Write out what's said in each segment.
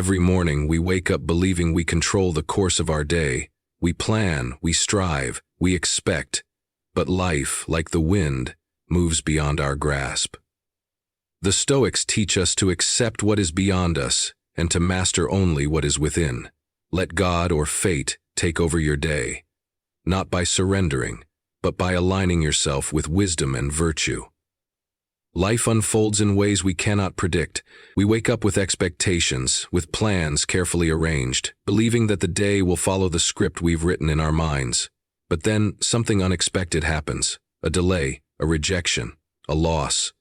Every morning we wake up believing we control the course of our day. We plan, we strive, we expect. But life, like the wind, moves beyond our grasp. The Stoics teach us to accept what is beyond us and to master only what is within. Let God or fate take over your day, not by surrendering, but by aligning yourself with wisdom and virtue. Life unfolds in ways we cannot predict. We wake up with expectations, with plans carefully arranged, believing that the day will follow the script we've written in our minds. But then something unexpected happens, a delay, a rejection, a loss.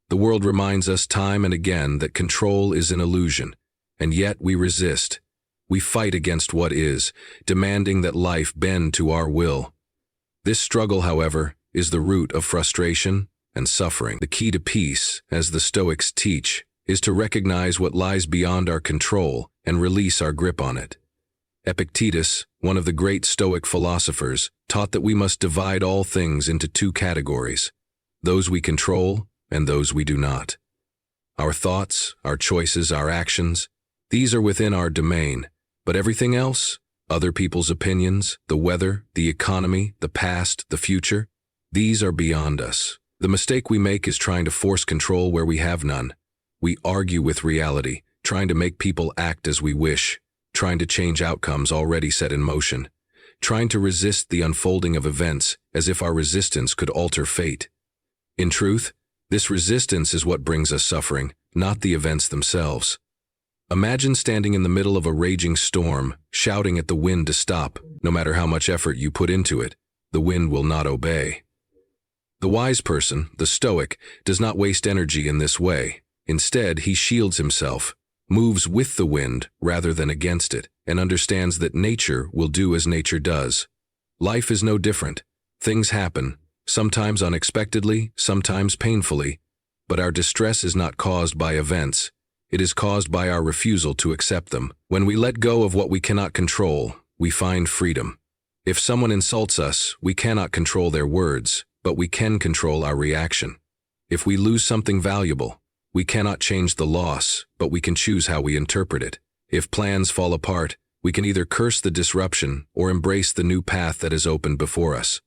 The world reminds us time and again that control is an illusion, and yet we resist. We fight against what is, demanding that life bend to our will. This struggle, however, is the root of frustration and suffering. The key to peace, as the Stoics teach, is to recognize what lies beyond our control and release our grip on it. Epictetus, one of the great Stoic philosophers, taught that we must divide all things into two categories: those we control and those we do not. Our thoughts, our choices, our actions, these are within our domain, but everything else, other people's opinions, the weather, the economy, the past, the future, these are beyond us. The mistake we make is trying to force control where we have none. We argue with reality, trying to make people act as we wish, trying to change outcomes already set in motion, trying to resist the unfolding of events as if our resistance could alter fate. In truth, this resistance is what brings us suffering, not the events themselves. Imagine standing in the middle of a raging storm, shouting at the wind to stop. No matter how much effort you put into it, the wind will not obey. The wise person, the Stoic, does not waste energy in this way. Instead, he shields himself, moves with the wind rather than against it, and understands that nature will do as nature does. Life is no different. Things happen, sometimes unexpectedly, sometimes painfully, but our distress is not caused by events. It is caused by our refusal to accept them. When we let go of what we cannot control, we find freedom. If someone insults us, we cannot control their words, but we can control our reaction. If we lose something valuable, we cannot change the loss, but we can choose how we interpret it. If plans fall apart, we can either curse the disruption or embrace the new path that is opened before us.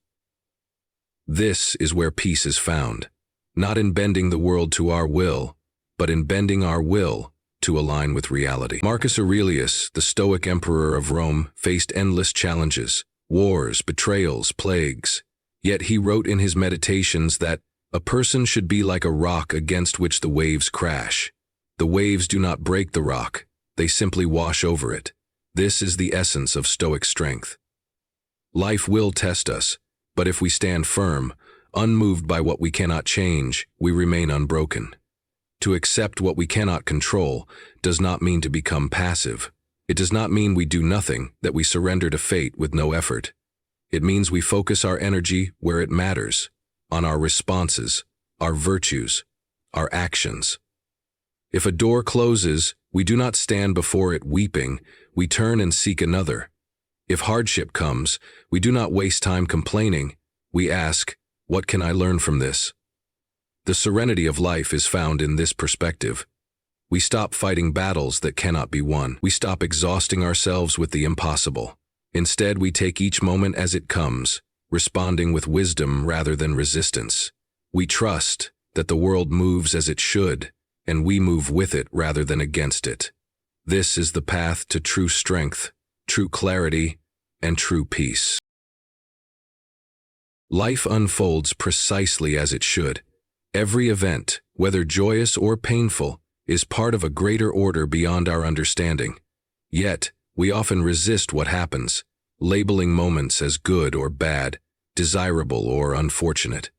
This is where peace is found, not in bending the world to our will, but in bending our will to align with reality. Marcus Aurelius, the Stoic emperor of Rome, faced endless challenges, wars, betrayals, plagues. Yet he wrote in his meditations that a person should be like a rock against which the waves crash. The waves do not break the rock, they simply wash over it. This is the essence of Stoic strength. Life will test us, but if we stand firm, unmoved by what we cannot change, we remain unbroken. To accept what we cannot control does not mean to become passive. It does not mean we do nothing, that we surrender to fate with no effort. It means we focus our energy where it matters, on our responses, our virtues, our actions. If a door closes, we do not stand before it weeping, we turn and seek another. If hardship comes, we do not waste time complaining, we ask, what can I learn from this? The serenity of life is found in this perspective. We stop fighting battles that cannot be won. We stop exhausting ourselves with the impossible. Instead, we take each moment as it comes, responding with wisdom rather than resistance. We trust that the world moves as it should, and we move with it rather than against it. This is the path to true strength, true clarity, and true peace. Life unfolds precisely as it should. Every event, whether joyous or painful, is part of a greater order beyond our understanding. Yet, we often resist what happens, labeling moments as good or bad, desirable or unfortunate.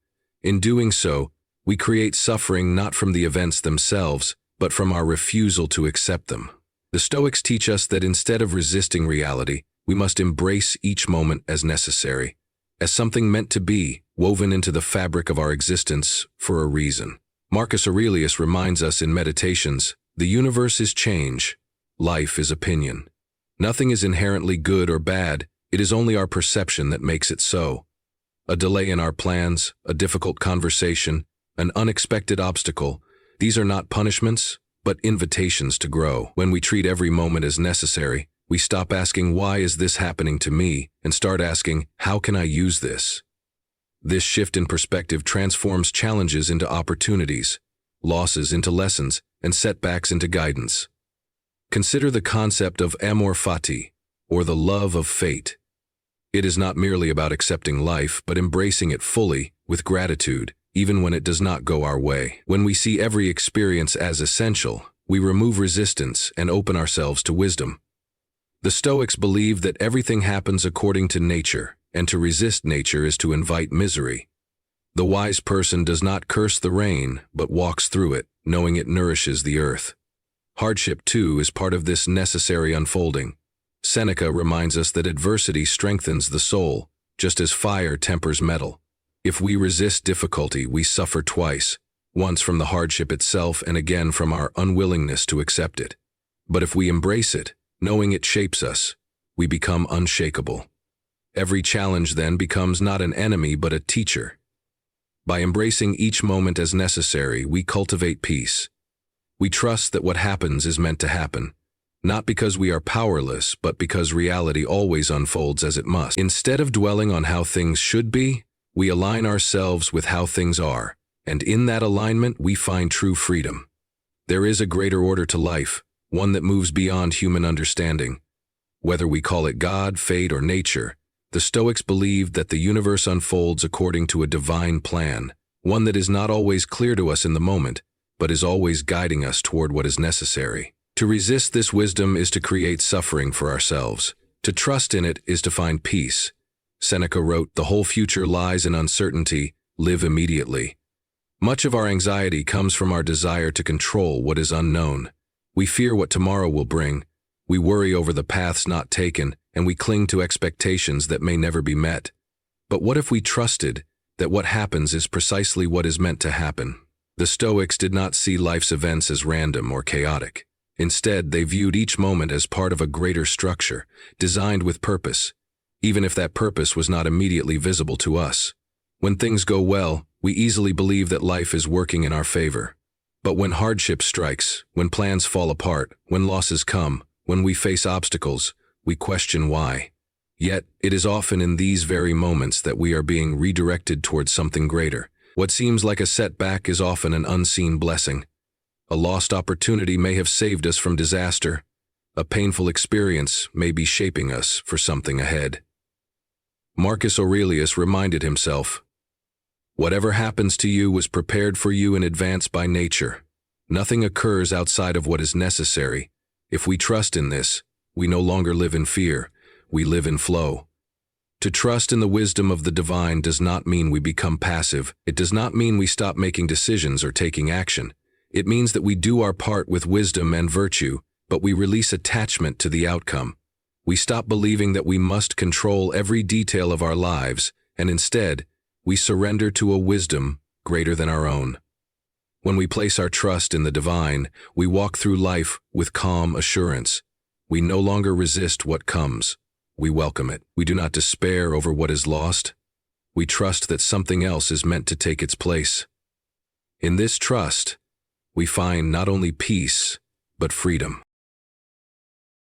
In doing so, we create suffering not from the events themselves, but from our refusal to accept them. The Stoics teach us that instead of resisting reality, we must embrace each moment as necessary, as something meant to be, woven into the fabric of our existence for a reason. Marcus Aurelius reminds us in Meditations, the universe is change, life is opinion. Nothing is inherently good or bad, it is only our perception that makes it so. A delay in our plans, a difficult conversation, an unexpected obstacle, these are not punishments, but invitations to grow. When we treat every moment as necessary, we stop asking, "Why is this happening to me?" and start asking, "How can I use this?" This shift in perspective transforms challenges into opportunities, losses into lessons, and setbacks into guidance. Consider the concept of amor fati, or the love of fate. It is not merely about accepting life, but embracing it fully, with gratitude, even when it does not go our way. When we see every experience as essential, we remove resistance and open ourselves to wisdom. The Stoics believe that everything happens according to nature, and to resist nature is to invite misery. The wise person does not curse the rain, but walks through it, knowing it nourishes the earth. Hardship, too, is part of this necessary unfolding. Seneca reminds us that adversity strengthens the soul, just as fire tempers metal. If we resist difficulty, we suffer twice, once from the hardship itself and again from our unwillingness to accept it. But if we embrace it, knowing it shapes us, we become unshakable. Every challenge then becomes not an enemy but a teacher. By embracing each moment as necessary, we cultivate peace. We trust that what happens is meant to happen, not because we are powerless, but because reality always unfolds as it must. Instead of dwelling on how things should be, we align ourselves with how things are, and in that alignment we find true freedom. There is a greater order to life, one that moves beyond human understanding. Whether we call it God, fate, or nature, the Stoics believed that the universe unfolds according to a divine plan, one that is not always clear to us in the moment, but is always guiding us toward what is necessary. To resist this wisdom is to create suffering for ourselves. To trust in it is to find peace. Seneca wrote, "The whole future lies in uncertainty, live immediately." Much of our anxiety comes from our desire to control what is unknown. We fear what tomorrow will bring. We worry over the paths not taken, and we cling to expectations that may never be met. But what if we trusted that what happens is precisely what is meant to happen? The Stoics did not see life's events as random or chaotic. Instead, they viewed each moment as part of a greater structure, designed with purpose, even if that purpose was not immediately visible to us. When things go well, we easily believe that life is working in our favor. But when hardship strikes, when plans fall apart, when losses come, when we face obstacles, we question why. Yet, it is often in these very moments that we are being redirected towards something greater. What seems like a setback is often an unseen blessing. A lost opportunity may have saved us from disaster. A painful experience may be shaping us for something ahead. Marcus Aurelius reminded himself, "Whatever happens to you was prepared for you in advance by nature. Nothing occurs outside of what is necessary. If we trust in this, we no longer live in fear, we live in flow." To trust in the wisdom of the divine does not mean we become passive. It does not mean we stop making decisions or taking action. It means that we do our part with wisdom and virtue, but we release attachment to the outcome. We stop believing that we must control every detail of our lives, and instead, we surrender to a wisdom greater than our own. When we place our trust in the divine, we walk through life with calm assurance. We no longer resist what comes. We welcome it. We do not despair over what is lost. We trust that something else is meant to take its place. In this trust, we find not only peace, but freedom.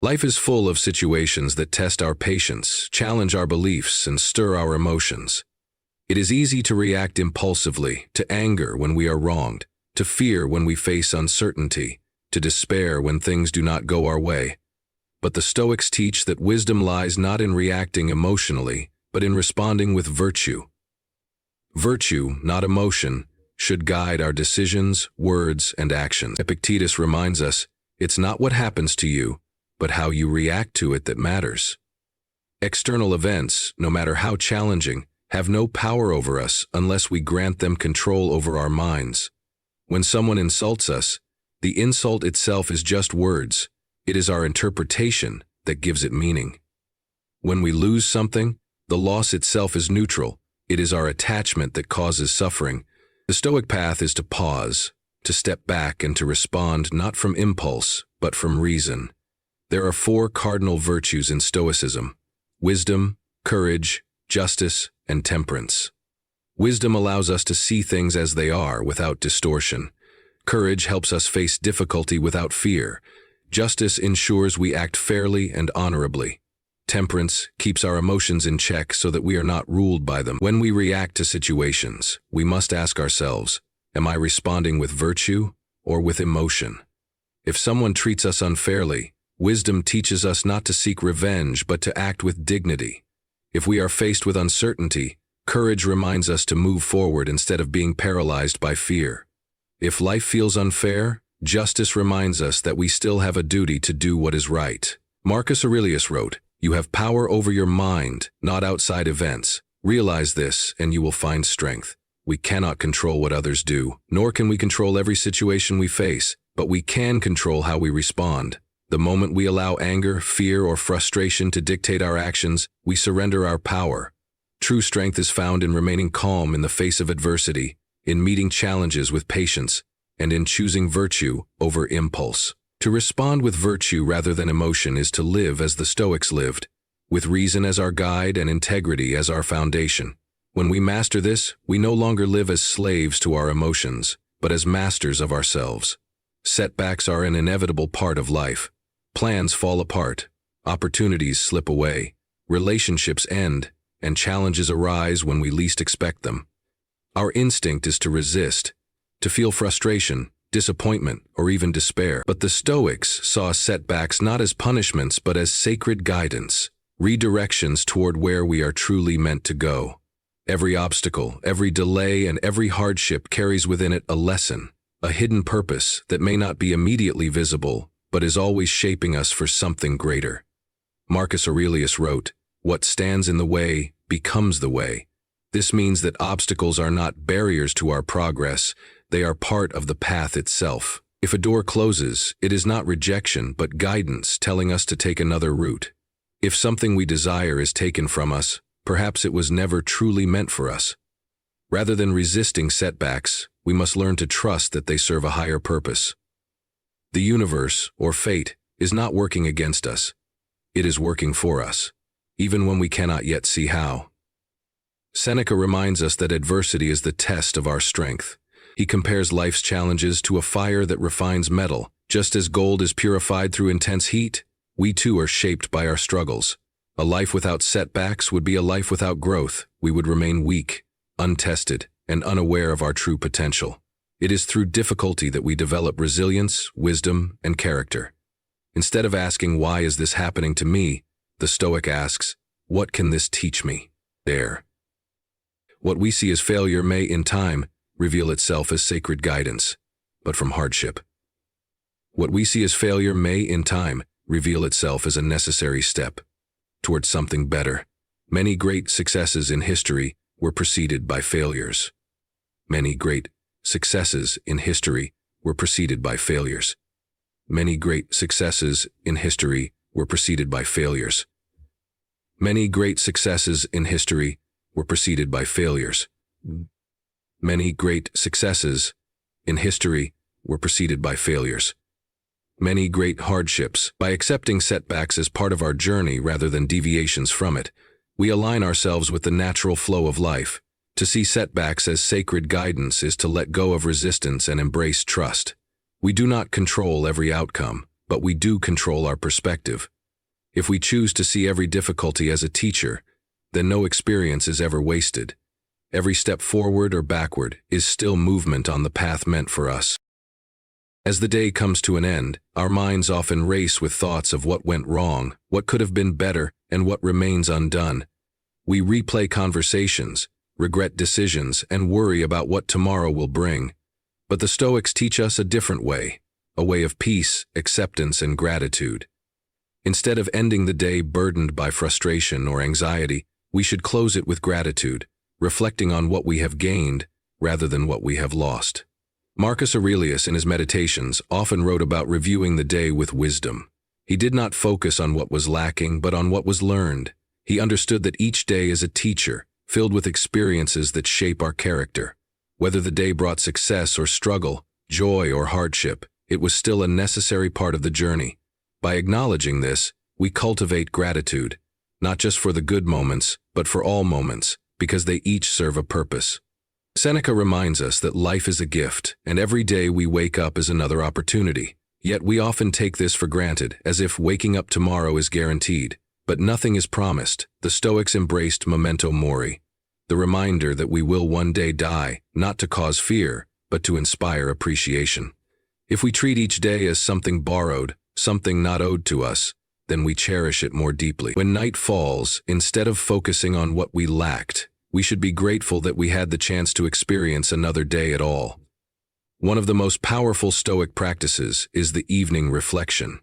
Life is full of situations that test our patience, challenge our beliefs, and stir our emotions. It is easy to react impulsively, to anger when we are wronged, to fear when we face uncertainty, to despair when things do not go our way. But the Stoics teach that wisdom lies not in reacting emotionally, but in responding with virtue. Virtue, not emotion, should guide our decisions, words, and actions. Epictetus reminds us, it's not what happens to you, but how you react to it that matters. External events, no matter how challenging, have no power over us unless we grant them control over our minds. When someone insults us, the insult itself is just words. It is our interpretation that gives it meaning. When we lose something, the loss itself is neutral. It is our attachment that causes suffering. The Stoic path is to pause, to step back, and to respond not from impulse, but from reason. There are 4 cardinal virtues in Stoicism: wisdom, courage, justice, and temperance. Wisdom allows us to see things as they are without distortion. Courage helps us face difficulty without fear. Justice ensures we act fairly and honorably. Temperance keeps our emotions in check so that we are not ruled by them. When we react to situations, we must ask ourselves, am I responding with virtue or with emotion? If someone treats us unfairly, wisdom teaches us not to seek revenge but to act with dignity. If we are faced with uncertainty, courage reminds us to move forward instead of being paralyzed by fear. If life feels unfair, justice reminds us that we still have a duty to do what is right. Marcus Aurelius wrote, "You have power over your mind, not outside events. Realize this, and you will find strength." We cannot control what others do, nor can we control every situation we face, but we can control how we respond. The moment we allow anger, fear, or frustration to dictate our actions, we surrender our power. True strength is found in remaining calm in the face of adversity, in meeting challenges with patience, and in choosing virtue over impulse. To respond with virtue rather than emotion is to live as the Stoics lived, with reason as our guide and integrity as our foundation. When we master this, we no longer live as slaves to our emotions, but as masters of ourselves. Setbacks are an inevitable part of life. Plans fall apart, opportunities slip away, relationships end, and challenges arise when we least expect them. Our instinct is to resist, to feel frustration, disappointment, or even despair. But the Stoics saw setbacks not as punishments but as sacred guidance, redirections toward where we are truly meant to go. Every obstacle, every delay, and every hardship carries within it a lesson, a hidden purpose that may not be immediately visible, but is always shaping us for something greater. Marcus Aurelius wrote, "What stands in the way becomes the way." This means that obstacles are not barriers to our progress, they are part of the path itself. If a door closes, it is not rejection but guidance telling us to take another route. If something we desire is taken from us, perhaps it was never truly meant for us. Rather than resisting setbacks, we must learn to trust that they serve a higher purpose. The universe, or fate, is not working against us. It is working for us, even when we cannot yet see how. Seneca reminds us that adversity is the test of our strength. He compares life's challenges to a fire that refines metal. Just as gold is purified through intense heat, we too are shaped by our struggles. A life without setbacks would be a life without growth. We would remain weak, untested, and unaware of our true potential. It is through difficulty that we develop resilience, wisdom, and character. Instead of asking, "Why is this happening to me?" the Stoic asks, "What can this teach me?" There. What we see as failure may, in time, reveal itself as sacred guidance, but from hardship. What we see as failure may, in time, reveal itself as a necessary step towards something better. Many great successes in history were preceded by failures. Many great successes in history were preceded by failures. Many great successes in history were preceded by failures. Many great successes in history were preceded by failures. Many great successes in history were preceded by failures. Many great hardships. By accepting setbacks as part of our journey rather than deviations from it, we align ourselves with the natural flow of life. To see setbacks as sacred guidance is to let go of resistance and embrace trust. We do not control every outcome, but we do control our perspective. If we choose to see every difficulty as a teacher, then no experience is ever wasted. Every step forward or backward is still movement on the path meant for us. As the day comes to an end, our minds often race with thoughts of what went wrong, what could have been better, and what remains undone. We replay conversations, regret decisions, and worry about what tomorrow will bring. But the Stoics teach us a different way, a way of peace, acceptance, and gratitude. Instead of ending the day burdened by frustration or anxiety, we should close it with gratitude, reflecting on what we have gained rather than what we have lost. Marcus Aurelius, in his Meditations, often wrote about reviewing the day with wisdom. He did not focus on what was lacking, but on what was learned. He understood that each day is a teacher, filled with experiences that shape our character. Whether the day brought success or struggle, joy or hardship, it was still a necessary part of the journey. By acknowledging this, we cultivate gratitude, not just for the good moments, but for all moments, because they each serve a purpose. Seneca reminds us that life is a gift, and every day we wake up is another opportunity. Yet we often take this for granted, as if waking up tomorrow is guaranteed. But nothing is promised. The Stoics embraced memento mori, the reminder that we will one day die, not to cause fear, but to inspire appreciation. If we treat each day as something borrowed, something not owed to us, then we cherish it more deeply. When night falls, instead of focusing on what we lacked, we should be grateful that we had the chance to experience another day at all. One of the most powerful Stoic practices is the evening reflection.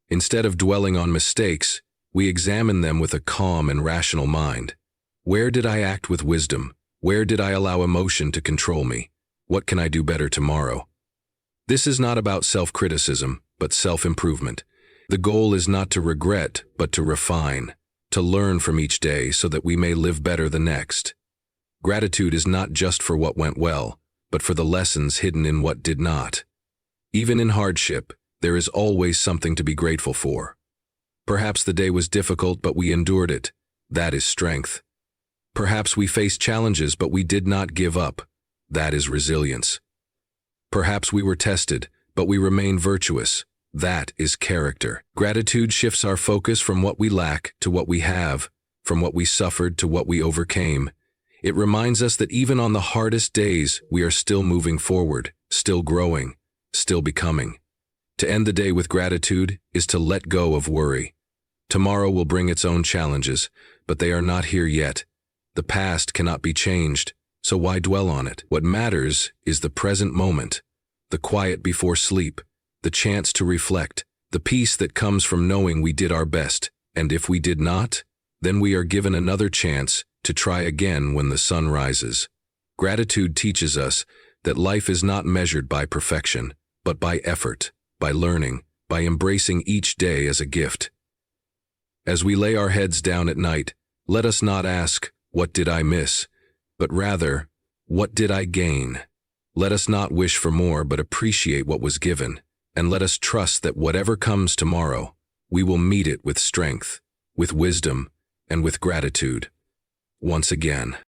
Instead of dwelling on mistakes, we examine them with a calm and rational mind. Where did I act with wisdom? Where did I allow emotion to control me? What can I do better tomorrow? This is not about self-criticism, but self-improvement. The goal is not to regret, but to refine, to learn from each day so that we may live better the next. Gratitude is not just for what went well, but for the lessons hidden in what did not. Even in hardship, there is always something to be grateful for. Perhaps the day was difficult, but we endured it. That is strength. Perhaps we faced challenges, but we did not give up. That is resilience. Perhaps we were tested, but we remained virtuous. That is character. Gratitude shifts our focus from what we lack to what we have, from what we suffered to what we overcame. It reminds us that even on the hardest days, we are still moving forward, still growing, still becoming. To end the day with gratitude is to let go of worry. Tomorrow will bring its own challenges, but they are not here yet. The past cannot be changed, so why dwell on it? What matters is the present moment, the quiet before sleep, the chance to reflect, the peace that comes from knowing we did our best, and if we did not, then we are given another chance to try again when the sun rises. Gratitude teaches us that life is not measured by perfection, but by effort, by learning, by embracing each day as a gift. As we lay our heads down at night, let us not ask, "What did I miss?" but rather, "What did I gain?" Let us not wish for more, but appreciate what was given, and let us trust that whatever comes tomorrow, we will meet it with strength, with wisdom, and with gratitude. Once again,